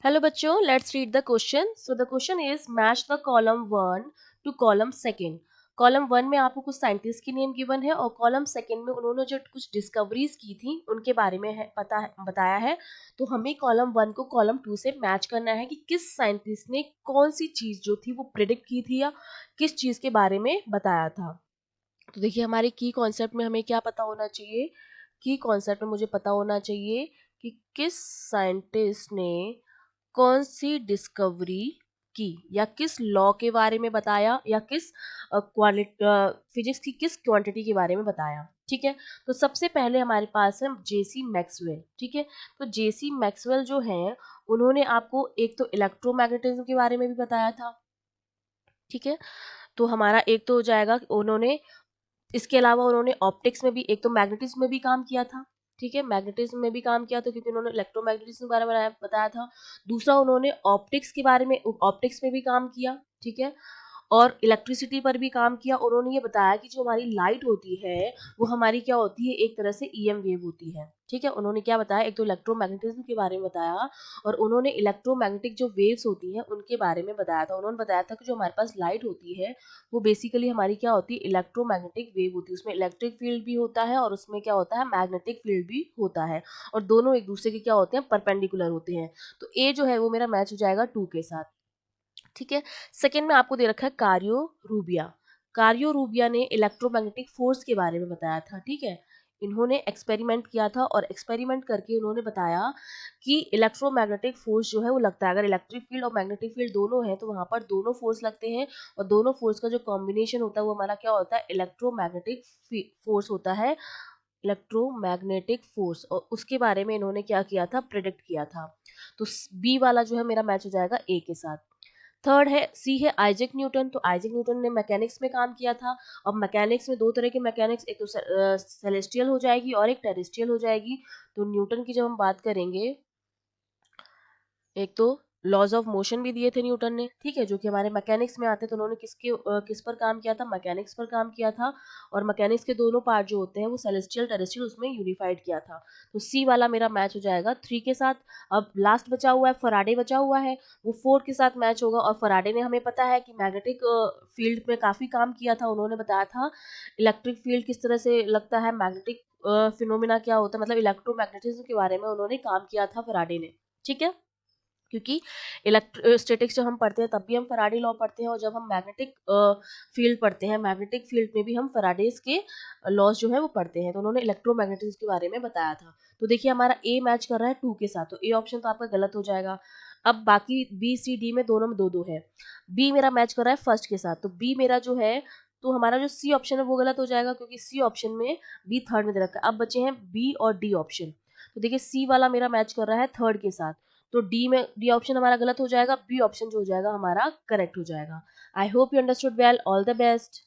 Hello बच्चों, let's read the question. So the question is match the column 1 to column 2. Column 1 में आपको कुछ scientist की name given है और कॉलम 2 में उन्होंने जो कुछ डिस्कवरीज की थी उनके बारे में बताया है। तो हमें कॉलम 1 को कॉलम 2 से मैच करना है कि किस साइंटिस्ट ने कौन सी चीज जो थी वो प्रिडिक्ट की थी या किस चीज के बारे में बताया था। तो देखिए हमारे की कॉन्सेप्ट में हमें क्या पता होना चाहिए। की कॉन्सेप्ट में मुझे पता होना चाहिए कि किस साइंटिस्ट ने कौन सी डिस्कवरी की या किस लॉ के बारे में बताया या किस फिजिक्स की किस क्वांटिटी के बारे में बताया। ठीक है, तो सबसे पहले हमारे पास है जेसी मैक्सवेल। ठीक है, तो जेसी मैक्सवेल जो है उन्होंने आपको एक तो इलेक्ट्रोमैग्नेटिज्म के बारे में भी बताया था। ठीक है, तो हमारा एक तो हो जाएगा उन्होंने, इसके अलावा उन्होंने ऑप्टिक्स में भी, एक तो मैग्नेटिज्म में भी काम किया था। ठीक है, मैग्नेटिज्म में भी काम किया था क्योंकि उन्होंने इलेक्ट्रोमैग्नेटिज्म के बारे में बताया था। दूसरा उन्होंने ऑप्टिक्स के बारे में, ऑप्टिक्स में भी काम किया। ठीक है, और इलेक्ट्रिसिटी पर भी काम किया। उन्होंने ये बताया कि जो हमारी लाइट होती है वो हमारी क्या होती है, एक तरह से ईएम वेव होती है। ठीक है, उन्होंने क्या बताया, एक तो इलेक्ट्रोमैग्नेटिज्म के बारे में बताया और उन्होंने इलेक्ट्रोमैग्नेटिक जो वेव्स होती हैं उनके बारे में बताया था। उन्होंने बताया था कि जो हमारे पास लाइट होती है वो बेसिकली हमारी क्या होती है, इलेक्ट्रोमैग्नेटिक वेव होती है। उसमें इलेक्ट्रिक फील्ड भी होता है और उसमें क्या होता है, मैग्नेटिक फील्ड भी होता है और दोनों एक दूसरे के क्या होते हैं, परपेंडिकुलर होते हैं। तो ए जो है वो मेरा मैच हो जाएगा 2 के साथ। ठीक है, सेकंड में आपको दे रखा है कार्यो रूबिया। कार्यो रूबिया ने इलेक्ट्रोमैग्नेटिक फोर्स के बारे में बताया था। ठीक है, इन्होंने एक्सपेरिमेंट किया था और एक्सपेरिमेंट करके उन्होंने बताया कि इलेक्ट्रोमैग्नेटिक फोर्स जो है वो लगता है, अगर इलेक्ट्रिक फील्ड और मैग्नेटिक फील्ड दोनों है तो वहां पर दोनों फोर्स लगते हैं और दोनों फोर्स का जो कॉम्बिनेशन होता है वो हमारा क्या होता है, इलेक्ट्रोमैग्नेटिक फोर्स होता है। इलेक्ट्रोमैग्नेटिक फोर्स, और उसके बारे में इन्होंने क्या किया था, प्रिडिक्ट किया था। तो बी वाला जो है मेरा मैच हो जाएगा ए के साथ। थर्ड है, सी है आइजैक न्यूटन। तो आइजैक न्यूटन ने मैकेनिक्स में काम किया था। अब मैकेनिक्स में दो तरह की मैकेनिक्स, एक तो सेलेस्टियल हो जाएगी और एक टेरेस्ट्रियल हो जाएगी। तो न्यूटन की जब हम बात करेंगे, एक तो लॉज ऑफ मोशन भी दिए थे न्यूटन ने। ठीक है, जो कि हमारे मैकेनिक्स में आते हैं। तो उन्होंने किस पर काम किया था, मैकेनिक्स पर काम किया था। और मैकेनिक्स के दोनों पार्ट जो होते हैं वो सेलेस्टियल टेरेस्ट्रियल उसमें यूनिफाइड किया था। तो सी वाला मेरा मैच हो जाएगा 3 के साथ। अब लास्ट बचा हुआ है, फराडे बचा हुआ है, वो 4 के साथ मैच होगा। और फराडे ने, हमें पता है कि मैग्नेटिक फील्ड में काफी काम किया था। उन्होंने बताया था इलेक्ट्रिक फील्ड किस तरह से लगता है, मैग्नेटिक फिनोमिना क्या होता है, मतलब इलेक्ट्रोमैग्नेटिज्म के बारे में उन्होंने काम किया था फराडे ने। ठीक है, क्योंकि इलेक्ट्रोस्टैटिक्स जब हम पढ़ते हैं तब भी हम फैराडे लॉ पढ़ते हैं और जब हम मैग्नेटिक फील्ड पढ़ते हैं, मैग्नेटिक फील्ड में भी हम फैराडेज के लॉज जो है वो पढ़ते हैं। तो उन्होंने इलेक्ट्रोमैग्नेटिज्म के बारे में बताया था। तो देखिए हमारा ए मैच कर रहा है 2 के साथ, तो ए ऑप्शन तो आपका गलत हो जाएगा। अब बाकी बी सी डी में दोनों में 2-2 है। बी मेरा मैच कर रहा है फर्स्ट के साथ, तो बी मेरा जो है, तो हमारा जो सी ऑप्शन है वो गलत हो जाएगा क्योंकि सी ऑप्शन में बी थर्ड में दे रखा है। अब बचे हैं बी और डी ऑप्शन। तो देखिए सी वाला मेरा मैच कर रहा है थर्ड के साथ, तो डी ऑप्शन हमारा गलत हो जाएगा, बी ऑप्शन जो हो जाएगा हमारा करेक्ट हो जाएगा। I hope you understood well, all the best.